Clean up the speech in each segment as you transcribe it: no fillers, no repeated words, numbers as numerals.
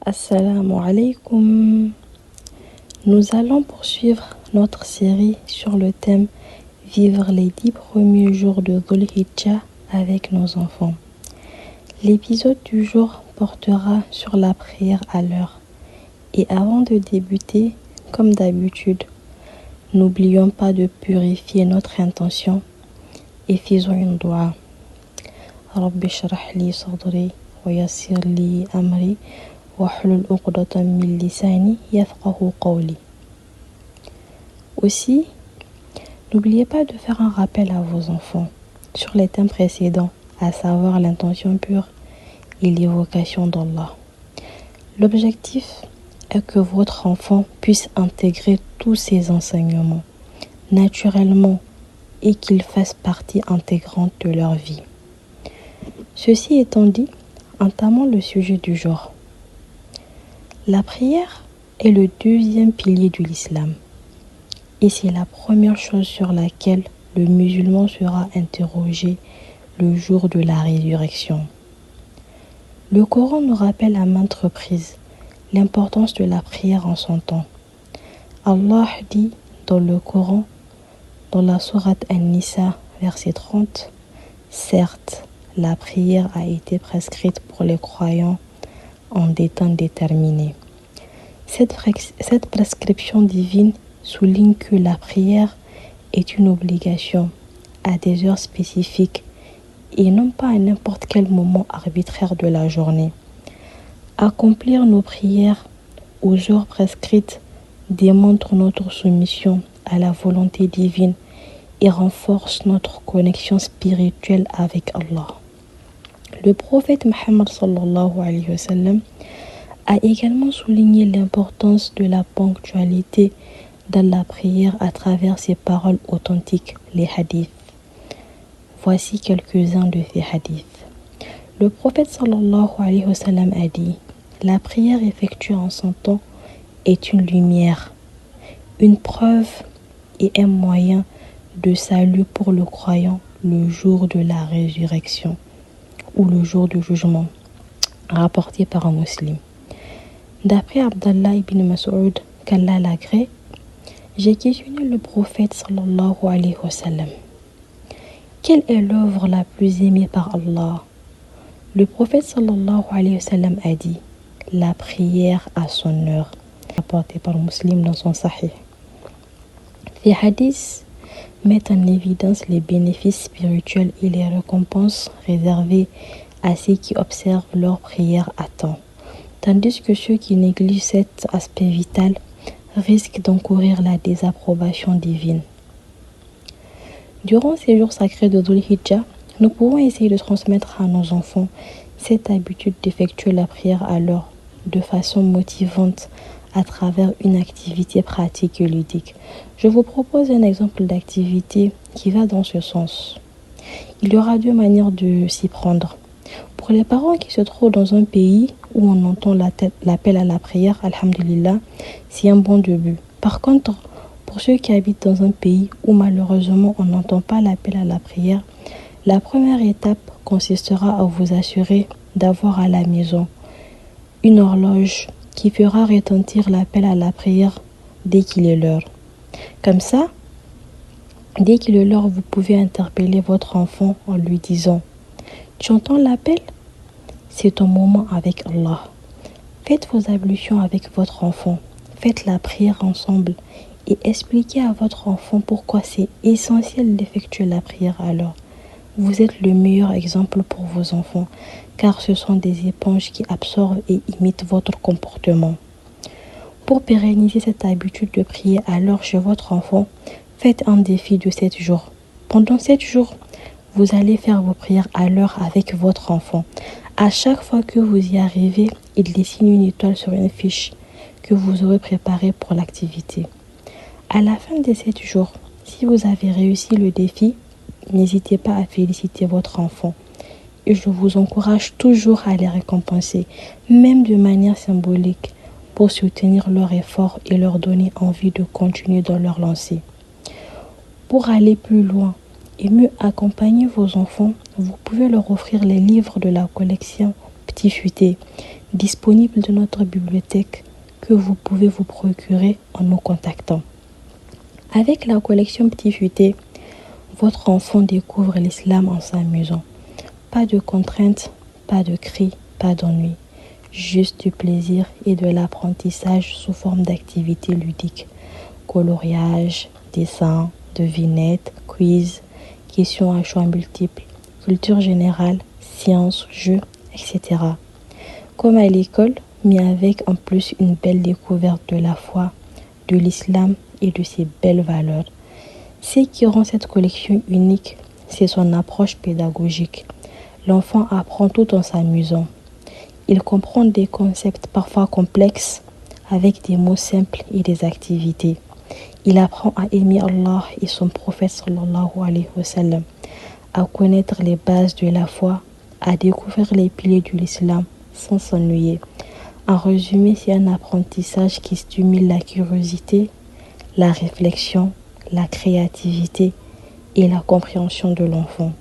Assalamu alaikum. Nous allons poursuivre notre série sur le thème Vivre les 10 premiers jours de Dhul Hijjah avec nos enfants. L'épisode du jour portera sur la prière à l'heure. Et avant de débuter, comme d'habitude, n'oublions pas de purifier notre intention et faisons une dua. Rabbi shrah li sadri wa yassir li amri wahlul uqdatan min lisani yafqahu qawli. Aussi, n'oubliez pas de faire un rappel à vos enfants sur les thèmes précédents, à savoir l'intention pure et l'évocation d'Allah. L'objectif est que votre enfant puisse intégrer tous ces enseignements naturellement et qu'ils fassent partie intégrante de leur vie. Ceci étant dit, entamons le sujet du jour. La prière est le deuxième pilier de l'islam et c'est la première chose sur laquelle le musulman sera interrogé le jour de la résurrection. Le Coran nous rappelle à maintes reprises l'importance de la prière en son temps. Allah dit dans le Coran, dans la sourate An-Nisa, verset 30, « Certes, la prière a été prescrite pour les croyants en des temps déterminés. » Cette prescription divine souligne que la prière est une obligation à des heures spécifiques et non pas à n'importe quel moment arbitraire de la journée. Accomplir nos prières aux heures prescrites démontre notre soumission à la volonté divine et renforce notre connexion spirituelle avec Allah. Le prophète Mohammed sallallahu alayhi wa sallam a également souligné l'importance de la ponctualité dans la prière à travers ses paroles authentiques, les hadiths. Voici quelques-uns de ces hadiths. Le prophète sallallahu alayhi wa sallam a dit: la prière effectuée en son temps est une lumière, une preuve et un moyen de salut pour le croyant le jour de la résurrection ou le jour du jugement, rapporté par un musulman. D'après Abdallah ibn Mas'ud, qu'Allah l'agrée, j'ai questionné le prophète sallallahu alayhi wa sallam. Quelle est l'œuvre la plus aimée par Allah? Le prophète sallallahu alayhi wa sallam a dit: la prière à son heure, rapporté par Muslim dans son Sahih. Ces hadiths mettent en évidence les bénéfices spirituels et les récompenses réservées à ceux qui observent leur prière à temps, tandis que ceux qui négligent cet aspect vital risquent d'encourir la désapprobation divine. Durant ces jours sacrés de Dhul Hijjah, nous pouvons essayer de transmettre à nos enfants cette habitude d'effectuer la prière à l'heure de façon motivante à travers une activité pratique et ludique. Je vous propose un exemple d'activité qui va dans ce sens. Il y aura deux manières de s'y prendre. Pour les parents qui se trouvent dans un pays où on entend l'appel à la prière, alhamdulillah, c'est un bon début. Par contre, pour ceux qui habitent dans un pays où malheureusement on n'entend pas l'appel à la prière, la première étape consistera à vous assurer d'avoir à la maison une horloge qui fera retentir l'appel à la prière dès qu'il est l'heure. Comme ça, dès qu'il est l'heure, vous pouvez interpeller votre enfant en lui disant: tu entends l'appel? C'est ton moment avec Allah. Faites vos ablutions avec votre enfant. Faites la prière ensemble et expliquez à votre enfant pourquoi c'est essentiel d'effectuer la prière à l'heure. Vous êtes le meilleur exemple pour vos enfants, car ce sont des éponges qui absorbent et imitent votre comportement. Pour pérenniser cette habitude de prier à l'heure chez votre enfant, faites un défi de 7 jours. Pendant 7 jours, vous allez faire vos prières à l'heure avec votre enfant. À chaque fois que vous y arrivez, il dessine une étoile sur une fiche que vous aurez préparée pour l'activité. À la fin des 7 jours, si vous avez réussi le défi, n'hésitez pas à féliciter votre enfant. Et je vous encourage toujours à les récompenser, même de manière symbolique, pour soutenir leur effort et leur donner envie de continuer dans leur lancée. Pour aller plus loin et mieux accompagner vos enfants, vous pouvez leur offrir les livres de la collection Petit Futé, disponible dans notre bibliothèque que vous pouvez vous procurer en nous contactant. Avec la collection Petit Futé, votre enfant découvre l'islam en s'amusant. Pas de contraintes, pas de cris, pas d'ennui. Juste du plaisir et de l'apprentissage sous forme d'activités ludiques. Coloriage, dessin, devinettes, quiz, questions à choix multiples, culture générale, sciences, jeux, etc. Comme à l'école, mais avec en plus une belle découverte de la foi, de l'islam et de ses belles valeurs. Ce qui rend cette collection unique, c'est son approche pédagogique. L'enfant apprend tout en s'amusant. Il comprend des concepts parfois complexes avec des mots simples et des activités. Il apprend à aimer Allah et son prophète sallallahu alayhi wa sallam, à connaître les bases de la foi, à découvrir les piliers de l'islam sans s'ennuyer. En résumé, c'est un apprentissage qui stimule la curiosité, la réflexion, la créativité et la compréhension de l'enfant.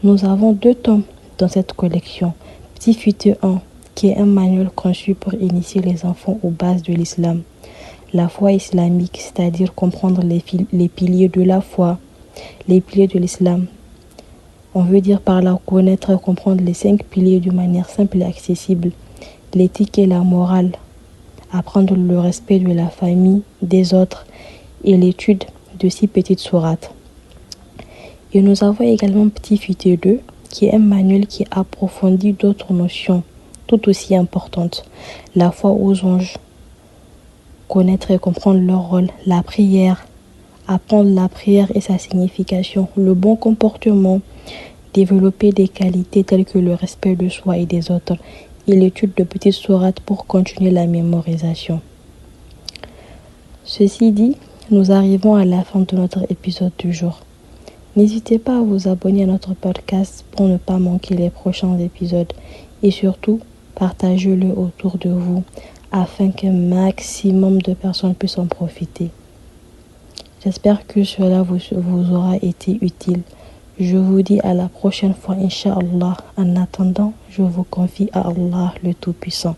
Nous avons 2 tomes dans cette collection. Petit Futé 1, qui est un manuel conçu pour initier les enfants aux bases de l'islam. La foi islamique, c'est-à-dire comprendre les piliers de la foi, les piliers de l'islam. On veut dire par là connaître et comprendre les 5 piliers d'une manière simple et accessible. L'éthique et la morale, apprendre le respect de la famille, des autres et l'étude de 6 petites sourates. Et nous avons également Petit Futé 2, qui est un manuel qui approfondit d'autres notions tout aussi importantes. La foi aux anges, connaître et comprendre leur rôle, la prière, apprendre la prière et sa signification, le bon comportement, développer des qualités telles que le respect de soi et des autres, et l'étude de petites sourates pour continuer la mémorisation. Ceci dit, nous arrivons à la fin de notre épisode du jour. N'hésitez pas à vous abonner à notre podcast pour ne pas manquer les prochains épisodes et surtout, partagez-le autour de vous afin qu'un maximum de personnes puissent en profiter. J'espère que cela vous aura été utile. Je vous dis à la prochaine fois, Inch'Allah. En attendant, je vous confie à Allah le Tout-Puissant.